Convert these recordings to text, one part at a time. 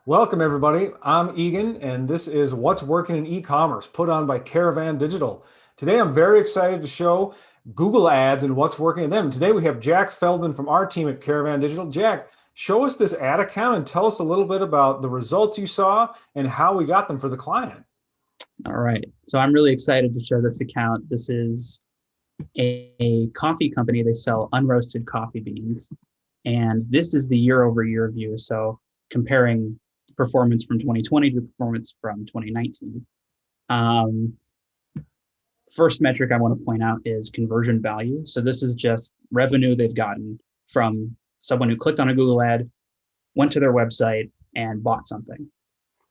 Welcome, everybody. I'm Egan, and this is What's Working in E-commerce, put on by Caravan Digital. Today, I'm very excited to show Google Ads and what's working in them. Today, we have Jack Feldman from our team at Caravan Digital. Jack, show us this ad account and tell us a little bit about the results you saw and how we got them for the client. All right. So I'm really excited to show this account. This is a coffee company. They sell unroasted coffee beans. And this is the year over year view. So comparing performance from 2020 to performance from 2019. Um, First metric I want to point out is conversion value. So this is just revenue they've gotten from someone who clicked on a Google ad, went to their website, and bought something.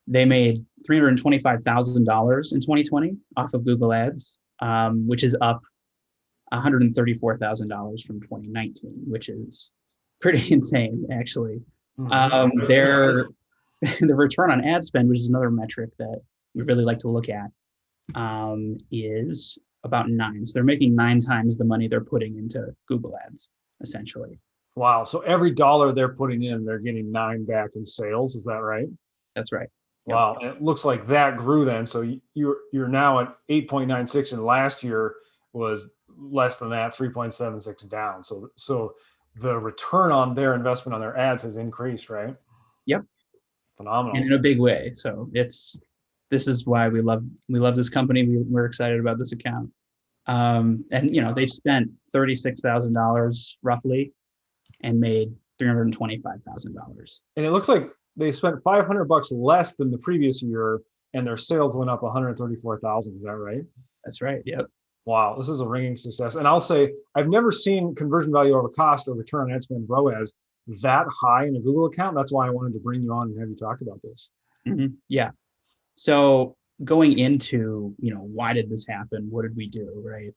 They made $325,000 in 2020 off of Google Ads, which is up $134,000 from 2019, which is pretty insane, actually. Their the return on ad spend, which is another metric that we really like to look at, is about 9. So they're making 9 times the money they're putting into Google Ads, essentially. Wow. So every dollar they're putting in, they're getting 9 back in sales. Is that right? That's right. Yep. Wow. And it looks like that grew then. So you're now at 8.96, and last year was less than that, 3.76 down. So the return on their investment on their ads has increased, right? Yep. Phenomenal. And in a big way. So this is why we love this company. We're excited about this account. And they spent $36,000 roughly and made $325,000. And it looks like they spent $500 less than the previous year, and their sales went up 134,000. Is that right? That's right. Yep. Wow, this is a ringing success. And I'll say I've never seen conversion value over cost or return on ad spend ROAS that high in a Google account. That's why I wanted to bring you on and have you talk about this. Mm-hmm. Yeah. So going into, why did this happen? What did we do? Right.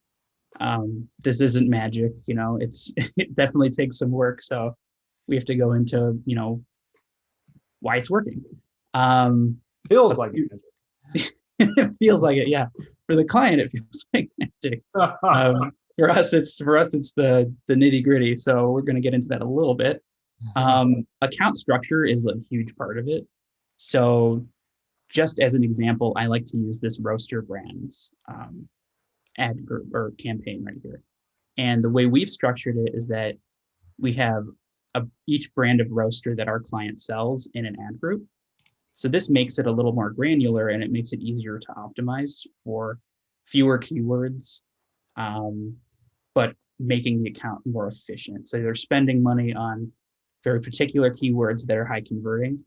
This isn't magic, it definitely takes some work. So we have to go into, why it's working. Feels like magic. It feels like it. Yeah. For the client, it feels like magic. For us, it's the nitty gritty. So we're going to get into that a little bit. Account structure is a huge part of it. So just as an example, I like to use this Roaster Brands ad group or campaign right here. And the way we've structured it is that we have each brand of roaster that our client sells in an ad group. So this makes it a little more granular, and it makes it easier to optimize for fewer keywords, but making the account more efficient. So they're spending money on very particular keywords that are high converting,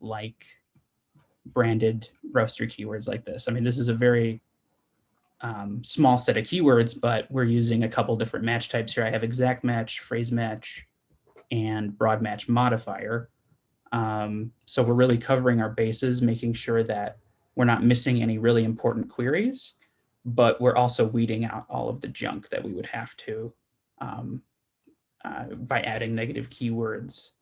like branded roaster keywords like this. I mean, this is a very small set of keywords, but we're using a couple different match types here. I have exact match, phrase match, and broad match modifier. So we're really covering our bases, making sure that we're not missing any really important queries, but we're also weeding out all of the junk that we would have to by adding negative keywords.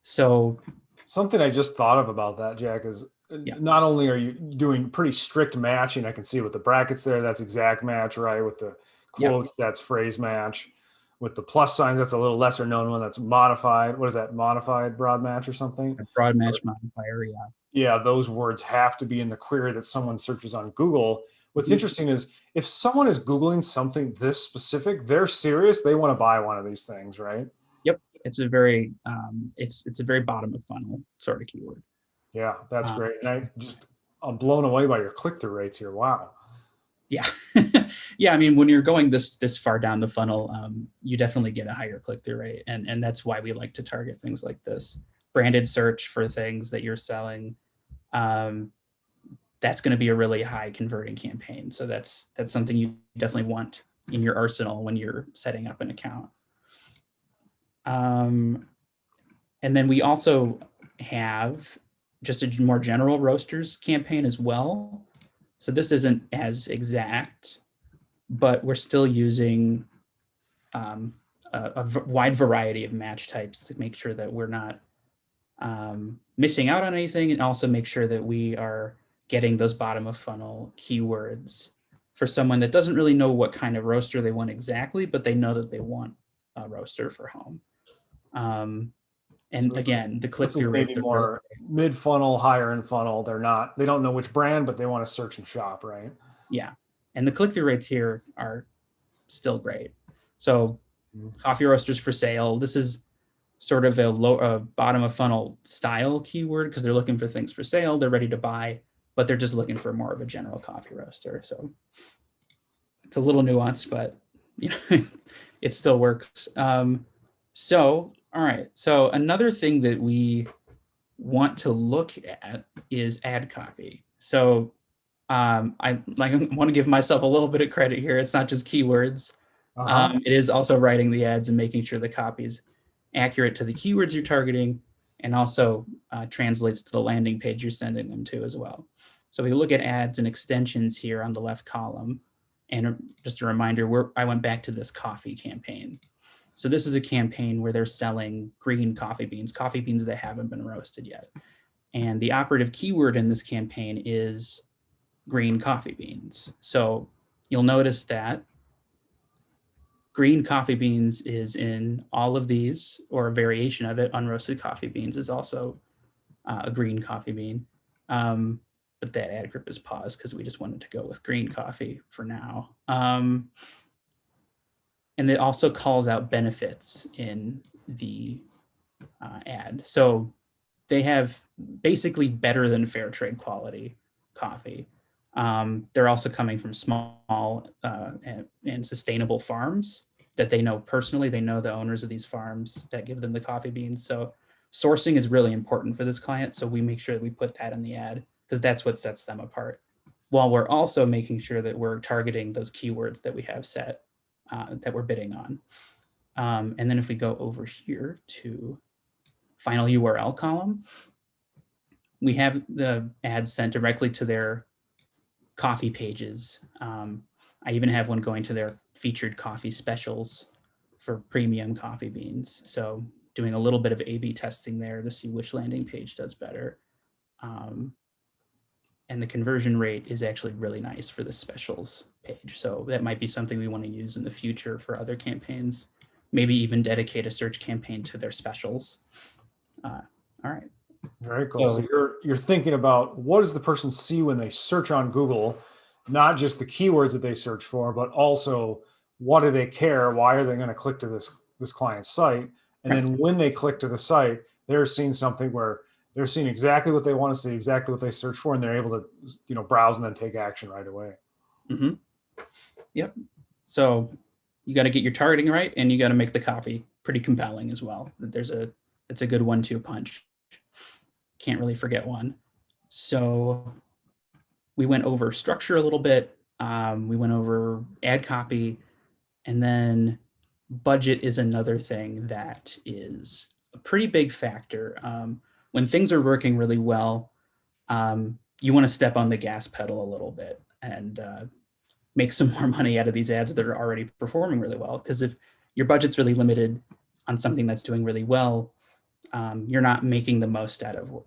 So something I just thought of about that, Jack, is not only are you doing pretty strict matching, I can see with the brackets there, that's exact match, right? With the quotes, that's phrase match. With the plus signs, that's a little lesser known one, that's modified. What is that? Modified broad match or something? A broad match modifier, yeah. Yeah, those words have to be in the query that someone searches on Google. What's interesting is if someone is Googling something this specific, they're serious. They want to buy one of these things, right? Yep. It's a very it's a very bottom of funnel sort of keyword. Yeah, that's great. And I'm blown away by your click-through rates here. Wow. Yeah. Yeah. I mean, when you're going this far down the funnel, you definitely get a higher click-through rate. And that's why we like to target things like this. Branded search for things that you're selling. That's going to be a really high converting campaign. So that's something you definitely want in your arsenal when you're setting up an account. And then we also have just a more general roasters campaign as well. So this isn't as exact, but we're still using a wide variety of match types to make sure that we're not missing out on anything, and also make sure that we are getting those bottom of funnel keywords for someone that doesn't really know what kind of roaster they want exactly, but they know that they want a roaster for home. And again, the This is click-through maybe rates are really, more mid-funnel, higher in funnel. They don't know which brand, but they want to search and shop, right? yeah. And the click-through rates here are still great. So coffee roasters for sale. This is sort of a bottom of funnel style keyword because they're looking for things for sale. They're ready to buy, but they're just looking for more of a general coffee roaster. So it's a little nuanced, but you know, it still works. All right. So another thing that we want to look at is ad copy. So I want to give myself a little bit of credit here. It's not just keywords. It is also writing the ads and making sure the copy is accurate to the keywords you're targeting, and also translates to the landing page you're sending them to as well. So we look at ads and extensions here on the left column. And just a reminder, I went back to this coffee campaign. So this is a campaign where they're selling green coffee beans that haven't been roasted yet. And the operative keyword in this campaign is green coffee beans. So you'll notice that green coffee beans is in all of these, or a variation of it. Unroasted coffee beans is also a green coffee bean. But that ad group is paused because we just wanted to go with green coffee for now. And it also calls out benefits in the ad. So they have basically better than fair trade quality coffee. They're also coming from small and sustainable farms that they know personally. They know the owners of these farms that give them the coffee beans. So sourcing is really important for this client. So we make sure that we put that in the ad because that's what sets them apart. While we're also making sure that we're targeting those keywords that we have set that we're bidding on. And then if we go over here to final URL column, we have the ads sent directly to their coffee pages. I even have one going to their featured coffee specials for premium coffee beans. So doing a little bit of A/B testing there to see which landing page does better. And the conversion rate is actually really nice for the specials page. So that might be something we want to use in the future for other campaigns, maybe even dedicate a search campaign to their specials. All right. Very cool. So you're thinking about what does the person see when they search on Google, not just the keywords that they search for, but also what do they care? Why are they going to click to this client's site? And then when they click to the site, they're seeing something where they're seeing exactly what they want to see, exactly what they search for, and they're able to, browse and then take action right away. Mm-hmm. Yep. So you got to get your targeting right, and you got to make the copy pretty compelling as well. It's a good 1-2 punch. Can't really forget one. So we went over structure a little bit. We went over ad copy, and then budget is another thing that is a pretty big factor. When things are working really well, you want to step on the gas pedal a little bit and make some more money out of these ads that are already performing really well. Because if your budget's really limited on something that's doing really well, you're not making the most out of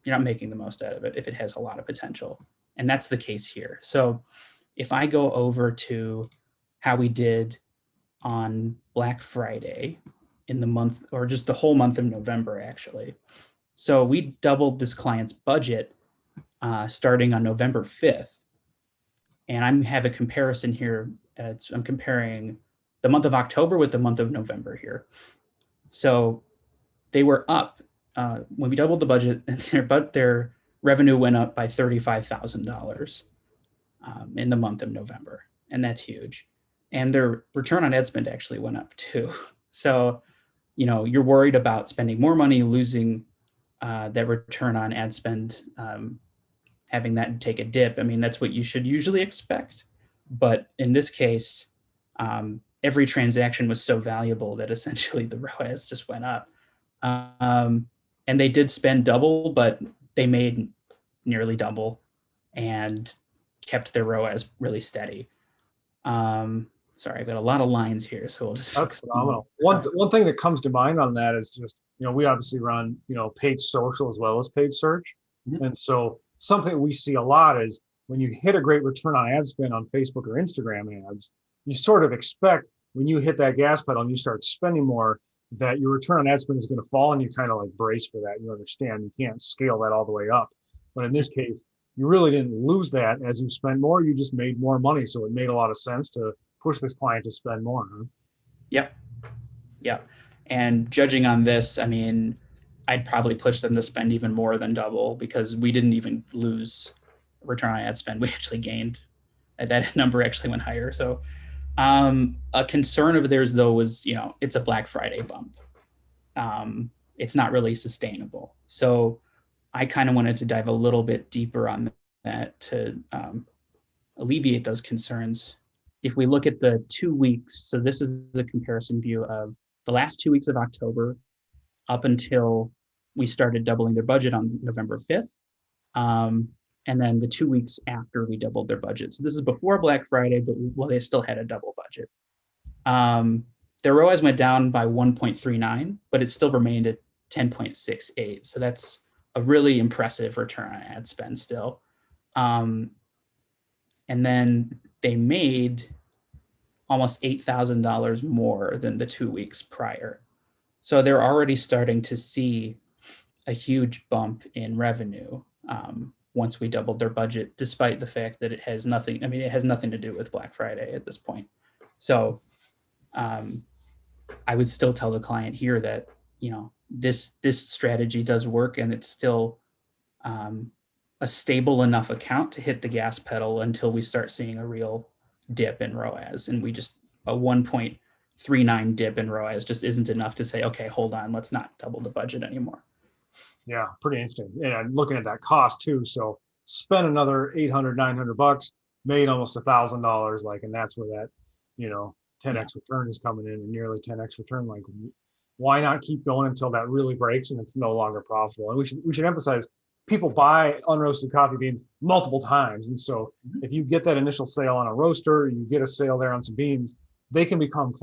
it if it has a lot of potential. And that's the case here. So if I go over to how we did on Black Friday in the month, or just the whole month of November, actually. So we doubled this client's budget starting on November 5th. And I have a comparison here. I'm comparing the month of October with the month of November here. So they were up when we doubled the budget, but their revenue went up by $35,000 in the month of November. And that's huge. And their return on ad spend actually went up too. So, you're worried about spending more money, losing that return on ad spend, having that take a dip. I mean, that's what you should usually expect. But in this case, every transaction was so valuable that essentially the ROAS just went up. And they did spend double, but they made nearly double and kept their ROAS really steady. Sorry, I've got a lot of lines here, so we'll just focus. That's phenomenal. One thing that comes to mind on that is just, we obviously run, paid social as well as paid search. Mm-hmm. And so something we see a lot is when you hit a great return on ad spend on Facebook or Instagram ads, you sort of expect when you hit that gas pedal and you start spending more, that your return on ad spend is going to fall, and you kind of like brace for that. You understand you can't scale that all the way up. But in this case, you really didn't lose that as you spend more. You just made more money. So it made a lot of sense to push this client to spend more. Huh? Yep. Yep. And judging on this, I mean, I'd probably push them to spend even more than double because we didn't even lose return on ad spend. We actually gained. That number actually went higher. So a concern of theirs though was, it's a Black Friday bump. It's not really sustainable. So I kind of wanted to dive a little bit deeper on that to alleviate those concerns. If we look at the 2 weeks, so this is the comparison view of the last 2 weeks of October up until we started doubling their budget on November 5th. And then the 2 weeks after we doubled their budget. So this is before Black Friday, but they still had a double budget. Their ROAS went down by 1.39, but it still remained at 10.68. So that's a really impressive return on ad spend still. And then they made almost $8,000 more than the 2 weeks prior. So they're already starting to see a huge bump in revenue once we doubled their budget, despite the fact that it has nothing to do with Black Friday at this point. So I would still tell the client here that, this strategy does work, and it's still a stable enough account to hit the gas pedal until we start seeing a real dip in ROAS. And a 1.39 dip in ROAS just isn't enough to say, okay, hold on, let's not double the budget anymore. Yeah, pretty interesting. And I'm looking at that cost too. So spend another $800, $900, made almost $1,000. Like, and that's where that, 10x return is coming in, and nearly 10x return. Like, why not keep going until that really breaks and it's no longer profitable? And we should emphasize, people buy unroasted coffee beans multiple times. And so if you get that initial sale on a roaster, you get a sale there on some beans, they can become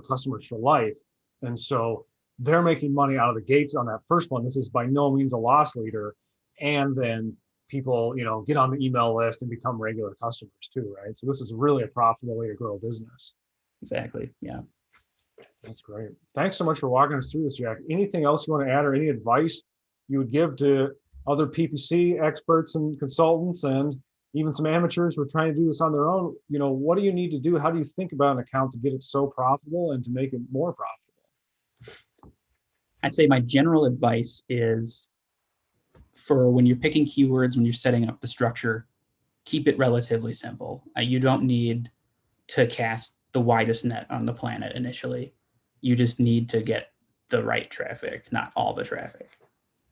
customers for life. And so they're making money out of the gates on that first one. This is by no means a loss leader. And then people, get on the email list and become regular customers too, right? So this is really a profitable way to grow a business. Exactly. Yeah. That's great. Thanks so much for walking us through this, Jack. Anything else you want to add, or any advice you would give to other PPC experts and consultants, and even some amateurs who are trying to do this on their own? What do you need to do? How do you think about an account to get it so profitable and to make it more profitable? I'd say my general advice is, for when you're picking keywords, when you're setting up the structure, keep it relatively simple. You don't need to cast the widest net on the planet initially. You just need to get the right traffic, not all the traffic.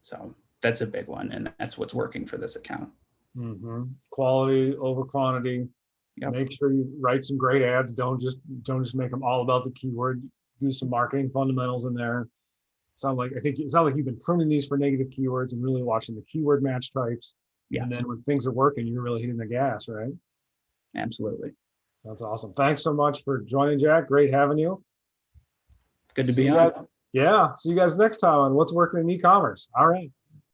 So that's a big one, and that's what's working for this account. Mm-hmm. Quality over quantity. Yep. Make sure you write some great ads. Don't just make them all about the keyword. Do some marketing fundamentals in there. It sounds like you've been pruning these for negative keywords and really watching the keyword match types. Yeah. And then when things are working, you're really hitting the gas, right? Absolutely. That's awesome. Thanks so much for joining, Jack. Great having you. Good to be on. Yeah. See you guys next time on What's Working in E-commerce. All right.